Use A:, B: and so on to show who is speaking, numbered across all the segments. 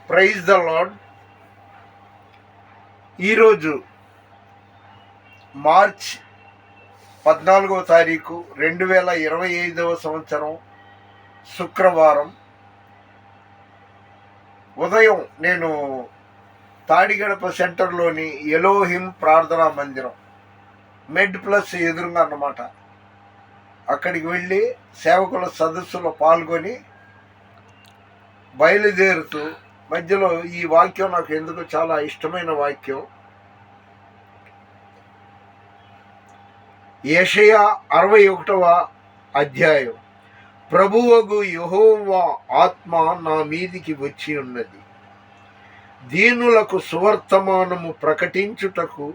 A: Praise the Lord. ఈరోజు March 14వ తారీఖు 2025వ సంవత్సరం శుక్రవారం ఉదయం నేను తాడిగడప సెంటర్లోని ఎలోహిం ప్రార్థనా మందిరం మెడ్ ప్లస్ ఎదురుగా అన్నమాట, అక్కడికి వెళ్ళి సేవకుల సదస్సులో పాల్గొని బయలుదేరుతూ మధ్యలో ఈ వాక్యం నాకు ఎందుకు చాలా ఇష్టమైన వాక్యం. యెషయా 61వ అధ్యాయం. ప్రభువగు యెహోవా ఆత్మ నా మీదికి వచ్చి ఉన్నది, దీనులకు సువర్తమానము ప్రకటించుటకు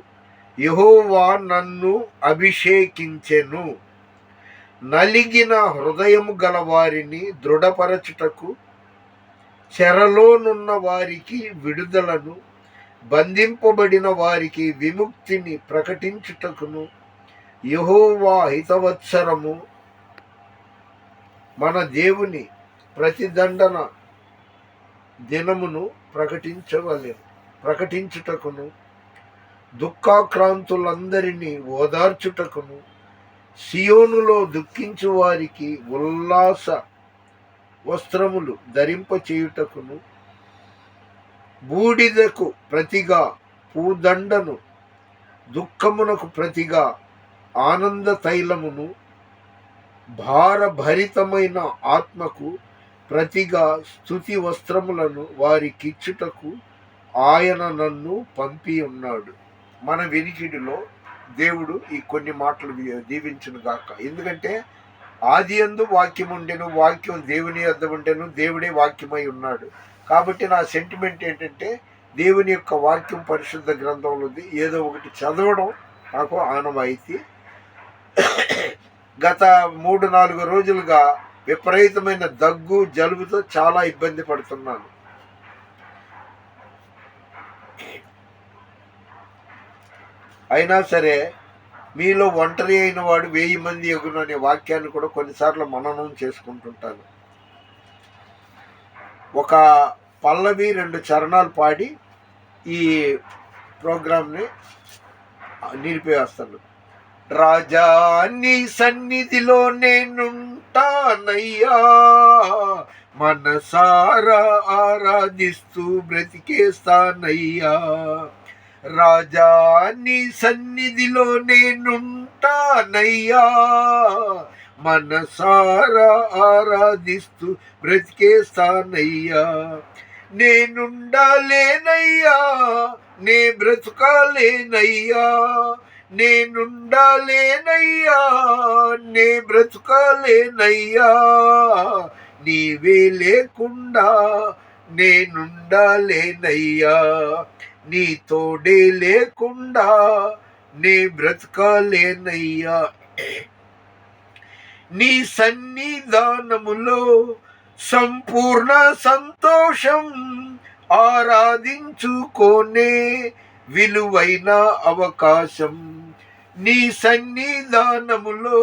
A: యెహోవా నన్ను అభిషేకించెను, నలిగిన హృదయము గల వారిని దృఢపరచుటకు, చెరలోనున్న వారికి విడుదలను, బంధింపబడిన వారికి విముక్తిని ప్రకటించుటకును యెహోవా హితవత్సరము మన దేవుని ప్రతిదండన దినమును ప్రకటించుటకును, దుఃఖాక్రాంతులందరినీ ఓదార్చుటకును, సియోనులో దుఃఖించు వారికి ఉల్లాస వస్త్రములు ధరింపచేయుటకును, బూడిదకు ప్రతిగా పూదండను, దుఃఖమునకు ప్రతిగా ఆనంద తైలమును, భారభరితమైన ఆత్మకు ప్రతిగా స్తుతి వస్త్రములను వారికిచ్చుటకు ఆయన నన్ను పంపి ఉన్నాడు. మన వినికిడిలో దేవుడు ఈ కొన్ని మాటలు దీవించును గాక. ఎందుకంటే ఆది యందు వాక్యం ఉండెను, వాక్యం దేవుని యొద్ద ఉండెను, దేవుడే వాక్యమై ఉన్నాడు. కాబట్టి నా సెంటిమెంట్ ఏంటంటే దేవుని యొక్క వాక్యం పరిశుద్ధ గ్రంథంలో ఉంది, ఏదో ఒకటి చదవడం నాకు ఆనవాయితీ. గత 3-4 రోజులుగా విపరీతమైన దగ్గు జలుబుతో చాలా ఇబ్బంది పడుతున్నాను. అయినా సరే మీలో ఒంటరి అయిన వాడు 1000 మంది ఎగును అనే వాక్యాన్ని కూడా కొన్నిసార్లు మననం చేసుకుంటుంటాను. ఒక పల్లవి 2 చరణాలు పాడి ఈ ప్రోగ్రాంని నిలిపేస్తాను. రాజా నీ సన్నిధిలో నేనుంటానయ్యా, మనసారా ఆరాధిస్తూ బ్రతికేస్తానయ్యా. రాజా నీ సన్నిధిలో నేనుంటానయ్యా, మనసారా ఆరాధిస్తూ బ్రతికేస్తానయ్యా. నేనుండాలేనయ్యా, నే బ్రతుకాలేనయ్యా, నేనుండాలేనయ్యా, నే బ్రతుకాలేనయ్యా. నీవే లేకుండా నేనుండాలేనయ్యా, నీ తోడే లేకుండా నే బ్రతకాలేనయ్యా. నీ సన్నిధానములో సంపూర్ణ సంతోషం, ఆరాధించుకోనే విలువైన అవకాశం. నీ సన్నిధానములో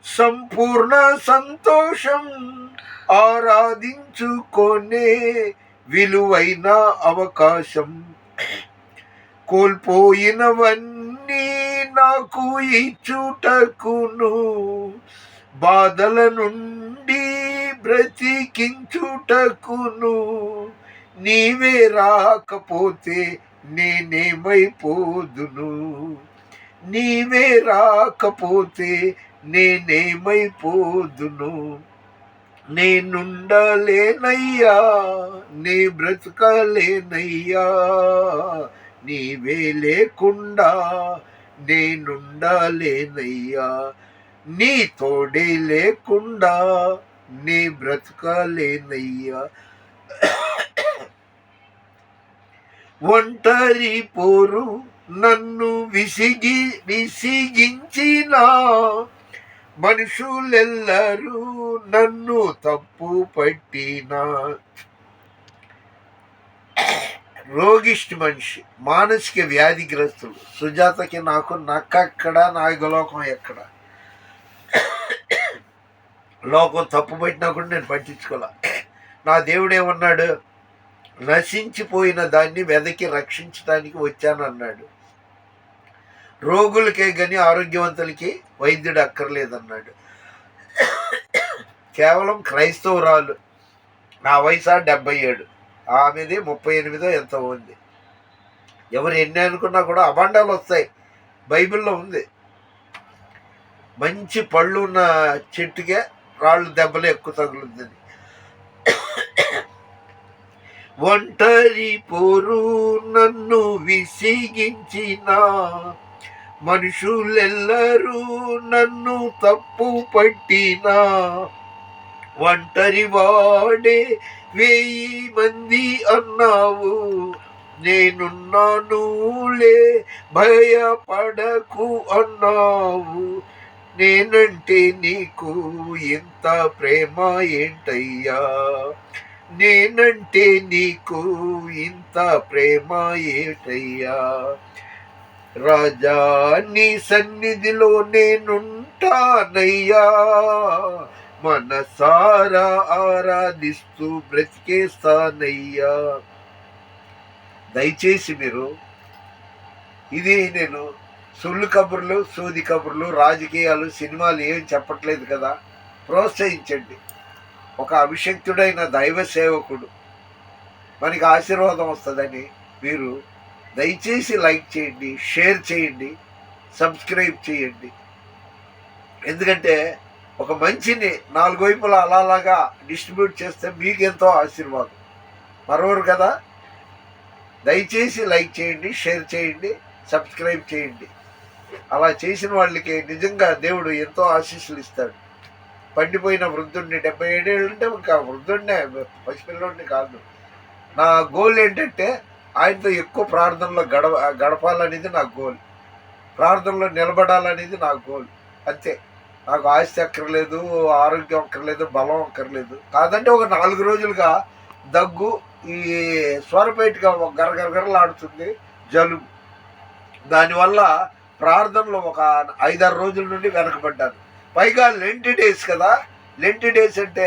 A: సంపూర్ణ సంతోషం, ఆరాధించుకోనే విలువైన అవకాశం. కోల్పోయినవన్నీ నాకు ఇచ్చుటకును, బాధల నుండి బ్రతికించుటకును, నీవే రాకపోతే నేనేమైపోదును, నీవే రాకపోతే నేనేమైపోదును. నేనుండలేనయ్యా, నే బ్రతకలేనయ్యా, నీవే లేకుండా నేనుండలేనయ్యా, నీ తోడే లేకుండా నే బ్రతకలేనయ్యా. ఒంటరి పోరు నన్ను విసిగించిన మనుషులెల్లరూ నన్ను తప్పు పట్టినా. రోగిష్టి మనిషి, మానసిక వ్యాధిగ్రస్తులు. సుజాతకి నాకు నక్కక్కడ నాగలోకం ఎక్కడ. లోకం తప్పు పట్టినా కూడా నేను పట్టించుకోలే. నా దేవుడు ఏమన్నాడు, నశించిపోయిన దాన్ని వెదకి రక్షించడానికి వచ్చానన్నాడు. రోగులకే గాని ఆరోగ్యవంతులకి వైద్యుడు అక్కర్లేదన్నాడు. కేవలం క్రైస్తవురాలు, నా వయసు 77, ఆమెది 38 ఎంతో ఉంది. ఎవరు ఎన్ని అనుకున్నా కూడా అభండాలు వస్తాయి. బైబిల్లో ఉంది. మంచి పళ్ళు ఉన్న చెట్టుకే రాళ్ళు దెబ్బలు ఎక్కువ తగులుతుంది. ఒంటరి పోరు నన్ను విసిగించిన మనుషులెల్లరూ నన్ను తప్పు పట్టినా, ఒంటరి వాడే 1000 మంది అన్నావు, నేనున్నానులే భయపడకు అన్నావు. నేనంటే నీకు ఎంత ప్రేమ ఏంటయ్యా, నేనంటే నీకు ఇంత ప్రేమ ఏంటయ్యా. రాజా నీ సన్నిధిలో నేనుంటానయ్యా, మనసారా ఆరాధిస్తూ బ్రతికేస్తానయ్యా. దయచేసి మీరు, ఇది నేను సొల్లు కబుర్లు, సూది కబుర్లు, రాజకీయాలు, సినిమాలు ఏం చెప్పట్లేదు కదా. ప్రోత్సహించండి. ఒక అభిషక్తుడైన దైవ సేవకుడు మనకి ఆశీర్వాదం వస్తుందని మీరు దయచేసి లైక్ చేయండి, షేర్ చేయండి, సబ్స్క్రైబ్ చేయండి. ఎందుకంటే ఒక మంచిని 4 వైపులా అలాగా డిస్ట్రిబ్యూట్ చేస్తే మీకు ఎంతో ఆశీర్వాదం. మరొకరు కదా. దయచేసి లైక్ చేయండి, షేర్ చేయండి, సబ్స్క్రైబ్ చేయండి. అలా చేసిన వాళ్ళకి నిజంగా దేవుడు ఎంతో ఆశీస్సులు ఇస్తాడు. పండిపోయిన వృద్ధుడిని, 77 ఏళ్ళు అంటే ఇంకా వృద్ధుడినే, పసిపిల్లోడిని కాదు. నా గోల్ ఏంటంటే ఆయనతో ఎక్కువ ప్రార్థనలో గడపాలనేది నా గోల్. ప్రార్థనలో నిలబడాలనేది నా గోల్. అంతే. నాకు ఆస్తి అక్కర్లేదు, ఆరోగ్యం అక్కర్లేదు, బలం అక్కర్లేదు. కాదంటే ఒక 4 రోజులుగా దగ్గు, ఈ స్వరపేటగా గరగరగరలాడుతుంది, జలుబు. దానివల్ల ప్రార్థనలో ఒక 5-6 రోజుల నుండి వెనకబడ్డాను. పైగా లెంట్ డేస్ కదా. లెంట్ డేస్ అంటే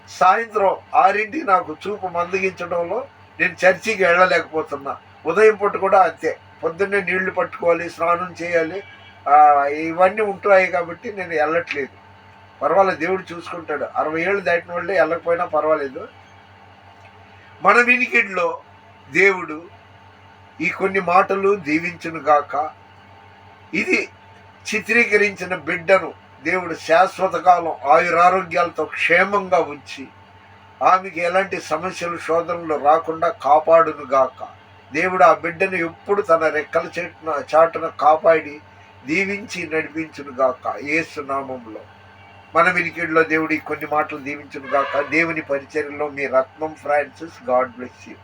A: సాయంత్రం 6ంటికి నాకు చూపు మందగించడంలో నేను చర్చికి వెళ్ళలేకపోతున్నా. ఉదయం పూట కూడా అంతే. పొద్దున్నే నీళ్లు పట్టుకోవాలి, స్నానం చేయాలి, ఇవన్నీ ఉంటాయి కాబట్టి నేను వెళ్ళట్లేదు. పర్వాలేదు, దేవుడు చూసుకుంటాడు. 60 ఏళ్ళు దాటిన వాళ్ళే వెళ్ళకపోయినా పర్వాలేదు. మన వినికిడిలో దేవుడు ఈ కొన్ని మాటలు దీవించును గాక. ఇది చిత్రీకరించిన బిడ్డను దేవుడు శాశ్వత కాలం ఆయురారోగ్యాలతో క్షేమంగా ఉంచి ఆమెకి ఎలాంటి సమస్యలు, శోధనలు రాకుండా కాపాడును గాక. దేవుడు ఆ బిడ్డను ఎప్పుడు తన రెక్కల చాటున కాపాడి దీవించి నడిపించును గాక. యేసు నామములో మన వినికిడిలో దేవుడి కొన్ని మాటలు దీవించును గాక. దేవుని పరిచర్యలో మీ రత్నం ఫ్రాన్సిస్. God bless you.